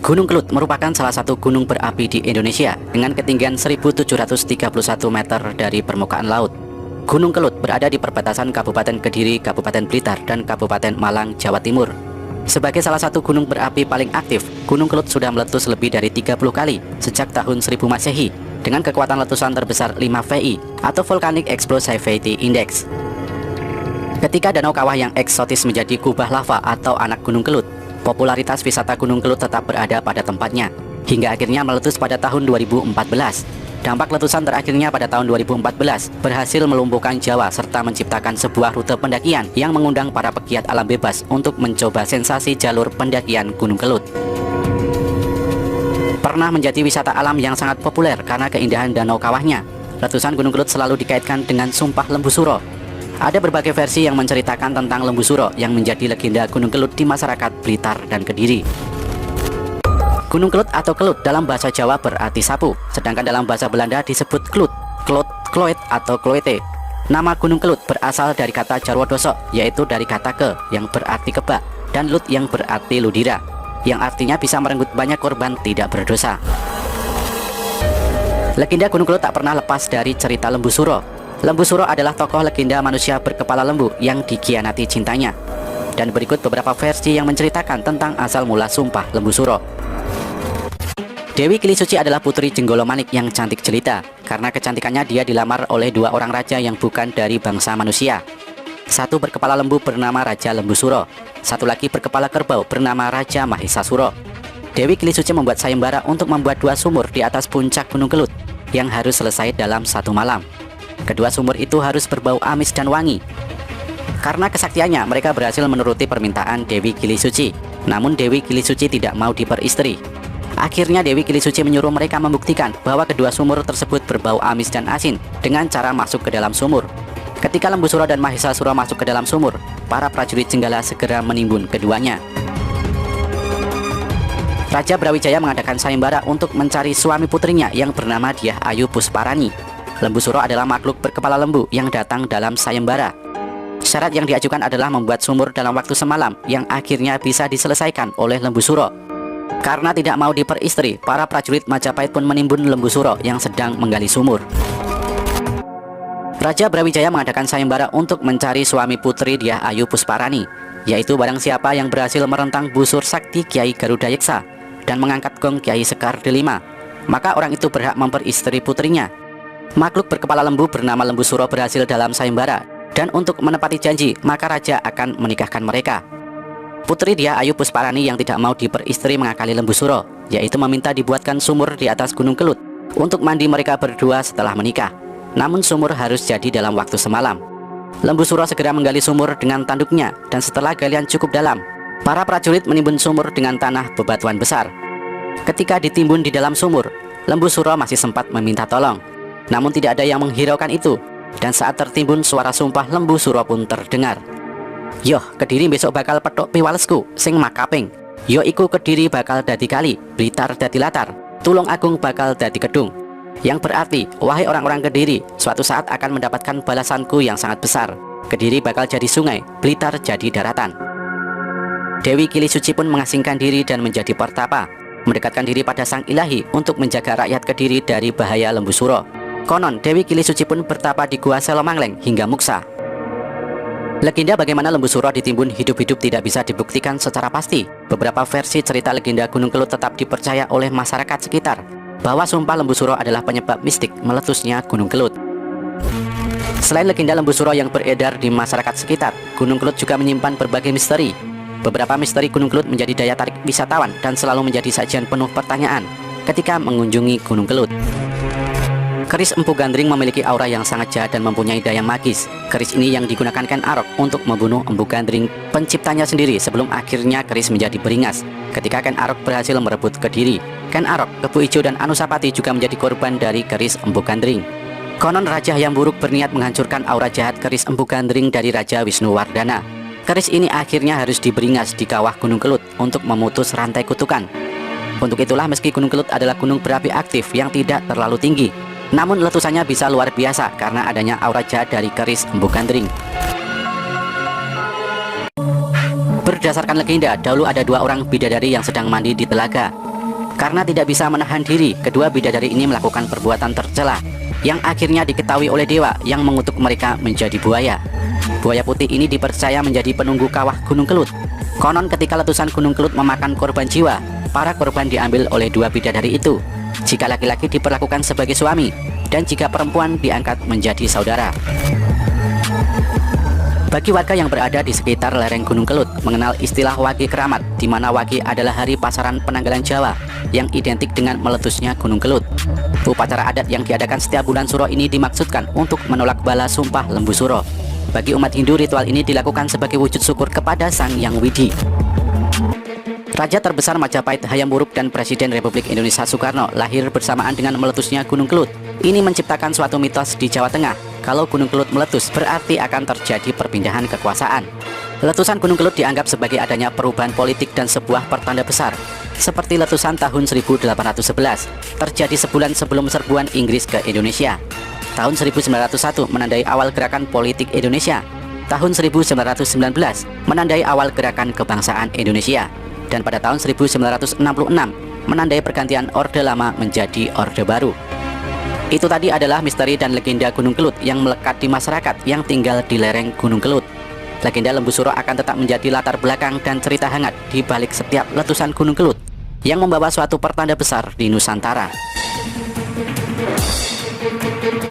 Gunung Kelut merupakan salah satu gunung berapi di Indonesia dengan ketinggian 1731 meter dari permukaan laut. Gunung Kelut berada di perbatasan Kabupaten Kediri, Kabupaten Blitar, dan Kabupaten Malang, Jawa Timur. Sebagai salah satu gunung berapi paling aktif, Gunung Kelut sudah meletus lebih dari 30 kali sejak tahun 1000 Masehi dengan kekuatan letusan terbesar 5 VI atau Volcanic Explosivity Index. Ketika danau kawah yang eksotis menjadi kubah lava atau anak Gunung Kelut, popularitas wisata Gunung Kelut tetap berada pada tempatnya, hingga akhirnya meletus pada tahun 2014. Dampak letusan terakhirnya pada tahun 2014 berhasil melumpuhkan Jawa serta menciptakan sebuah rute pendakian yang mengundang para pegiat alam bebas untuk mencoba sensasi jalur pendakian Gunung Kelut. Pernah menjadi wisata alam yang sangat populer karena keindahan danau kawahnya, letusan Gunung Kelut selalu dikaitkan dengan Sumpah Lembu Suro. Ada berbagai versi yang menceritakan tentang Lembu Suro yang menjadi legenda Gunung Kelut di masyarakat Blitar dan Kediri. Gunung Kelut atau Kelut dalam bahasa Jawa berarti sapu, sedangkan dalam bahasa Belanda disebut Klut, Klot, Kloet atau Kloete. Nama Gunung Kelut berasal dari kata Jarwo Doso, yaitu dari kata ke yang berarti kebak, dan lut yang berarti ludira, yang artinya bisa merenggut banyak korban tidak berdosa. Legenda Gunung Kelut tak pernah lepas dari cerita Lembu Suro. Lembu Suro adalah tokoh legenda manusia berkepala lembu yang dikhianati cintanya. Dan berikut beberapa versi yang menceritakan tentang asal mula Sumpah Lembu Suro. Dewi Kili Suci adalah putri Jenggolo Manik yang cantik jelita. Karena kecantikannya dia dilamar oleh dua orang raja yang bukan dari bangsa manusia. Satu berkepala lembu bernama Raja Lembu Suro, satu lagi berkepala kerbau bernama Raja Mahisasuro. Dewi Kili Suci membuat sayembara untuk membuat dua sumur di atas puncak Gunung Kelut yang harus selesai dalam satu malam. Kedua sumur itu harus berbau amis dan wangi. Karena kesaktiannya, mereka berhasil menuruti permintaan Dewi Kili Suci. Namun Dewi Kili Suci tidak mau diperistri. Akhirnya Dewi Kili Suci menyuruh mereka membuktikan bahwa kedua sumur tersebut berbau amis dan asin dengan cara masuk ke dalam sumur. Ketika Lembu Suro dan Mahisasuro masuk ke dalam sumur, para prajurit Jenggala segera menimbun keduanya. Raja Brawijaya mengadakan sayembara untuk mencari suami putrinya yang bernama Dyah Ayu Pusparani. Lembu Suro adalah makhluk berkepala lembu yang datang dalam sayembara. Syarat yang diajukan adalah membuat sumur dalam waktu semalam yang akhirnya bisa diselesaikan oleh Lembu Suro. Karena tidak mau diperistri, para prajurit Majapahit pun menimbun Lembu Suro yang sedang menggali sumur. Raja Brawijaya mengadakan sayembara untuk mencari suami putri Dyah Ayu Pusparani, yaitu barang siapa yang berhasil merentang busur sakti Kiai Garuda Yeksa dan mengangkat gong Kiai Sekar Delima, maka orang itu berhak memperistri putrinya. Makhluk berkepala lembu bernama Lembu Suro berhasil dalam sayembara, dan untuk menepati janji, maka raja akan menikahkan mereka. Putri Dyah Ayu Pusparani yang tidak mau diperistri mengakali Lembu Suro, yaitu meminta dibuatkan sumur di atas Gunung Kelut untuk mandi mereka berdua setelah menikah. Namun sumur harus jadi dalam waktu semalam. Lembu Suro segera menggali sumur dengan tanduknya, dan setelah galian cukup dalam, para prajurit menimbun sumur dengan tanah bebatuan besar. Ketika ditimbun di dalam sumur, Lembu Suro masih sempat meminta tolong. Namun tidak ada yang menghiraukan itu, dan saat tertimbun suara sumpah Lembu Suro pun terdengar. Yoh, Kediri besok bakal petok piwalesku sing makaping. Yo iku Kediri bakal dadi kali, Blitar dadi latar, Tulung Agung bakal dadi kedung. Yang berarti, wahai orang-orang Kediri, suatu saat akan mendapatkan balasanku yang sangat besar. Kediri bakal jadi sungai, Blitar jadi daratan. Dewi Kili Suci pun mengasingkan diri dan menjadi pertapa, mendekatkan diri pada Sang Ilahi untuk menjaga rakyat Kediri dari bahaya Lembu Suro. Konon, Dewi Kili Suci pun bertapa di Gua Selomangleng hingga muksa. Legenda bagaimana Lembu Suro ditimbun hidup-hidup tidak bisa dibuktikan secara pasti. Beberapa versi cerita legenda Gunung Kelut tetap dipercaya oleh masyarakat sekitar, bahwa sumpah Lembu Suro adalah penyebab mistik meletusnya Gunung Kelut. Selain legenda Lembu Suro yang beredar di masyarakat sekitar, Gunung Kelut juga menyimpan berbagai misteri. Beberapa misteri Gunung Kelut menjadi daya tarik wisatawan dan selalu menjadi sajian penuh pertanyaan ketika mengunjungi Gunung Kelut. Keris Empu Gandring memiliki aura yang sangat jahat dan mempunyai daya magis. Keris ini yang digunakan Ken Arok untuk membunuh Empu Gandring, penciptanya sendiri, sebelum akhirnya keris menjadi beringas ketika Ken Arok berhasil merebut Kediri. Ken Arok, Kebu Ijo, dan Anusapati juga menjadi korban dari keris Empu Gandring. Konon Raja Hyang Wuruk berniat menghancurkan aura jahat keris Empu Gandring dari Raja Wisnuwardana. Keris ini akhirnya harus diberingas di kawah Gunung Kelut untuk memutus rantai kutukan. Untuk itulah meski Gunung Kelut adalah gunung berapi aktif yang tidak terlalu tinggi, namun letusannya bisa luar biasa karena adanya aura jahat dari keris Empu Gandring. Berdasarkan legenda, dahulu ada dua orang bidadari yang sedang mandi di telaga. Karena tidak bisa menahan diri, kedua bidadari ini melakukan perbuatan tercela yang akhirnya diketahui oleh dewa yang mengutuk mereka menjadi buaya. Buaya putih ini dipercaya menjadi penunggu kawah Gunung Kelut. Konon ketika letusan Gunung Kelut memakan korban jiwa, para korban diambil oleh dua bidadari itu. Jika laki-laki diperlakukan sebagai suami, dan jika perempuan diangkat menjadi saudara. Bagi warga yang berada di sekitar lereng Gunung Kelut mengenal istilah Wage Keramat, di mana Wage adalah hari pasaran penanggalan Jawa yang identik dengan meletusnya Gunung Kelut. Upacara adat yang diadakan setiap bulan Suro ini dimaksudkan untuk menolak bala sumpah Lembu Suro. Bagi umat Hindu, ritual ini dilakukan sebagai wujud syukur kepada Sang Yang Widi. Raja terbesar Majapahit Hayam Wuruk dan Presiden Republik Indonesia Soekarno lahir bersamaan dengan meletusnya Gunung Kelut. Ini menciptakan suatu mitos di Jawa Tengah. Kalau Gunung Kelut meletus berarti akan terjadi perpindahan kekuasaan. Letusan Gunung Kelut dianggap sebagai adanya perubahan politik dan sebuah pertanda besar. Seperti letusan tahun 1811, terjadi sebulan sebelum serbuan Inggris ke Indonesia. Tahun 1901 menandai awal gerakan politik Indonesia. Tahun 1919 menandai awal gerakan kebangsaan Indonesia. Dan pada tahun 1966 menandai pergantian Orde Lama menjadi Orde Baru. Itu tadi adalah misteri dan legenda Gunung Kelut yang melekat di masyarakat yang tinggal di lereng Gunung Kelut. Legenda Lembu Suro akan tetap menjadi latar belakang dan cerita hangat di balik setiap letusan Gunung Kelut yang membawa suatu pertanda besar di Nusantara.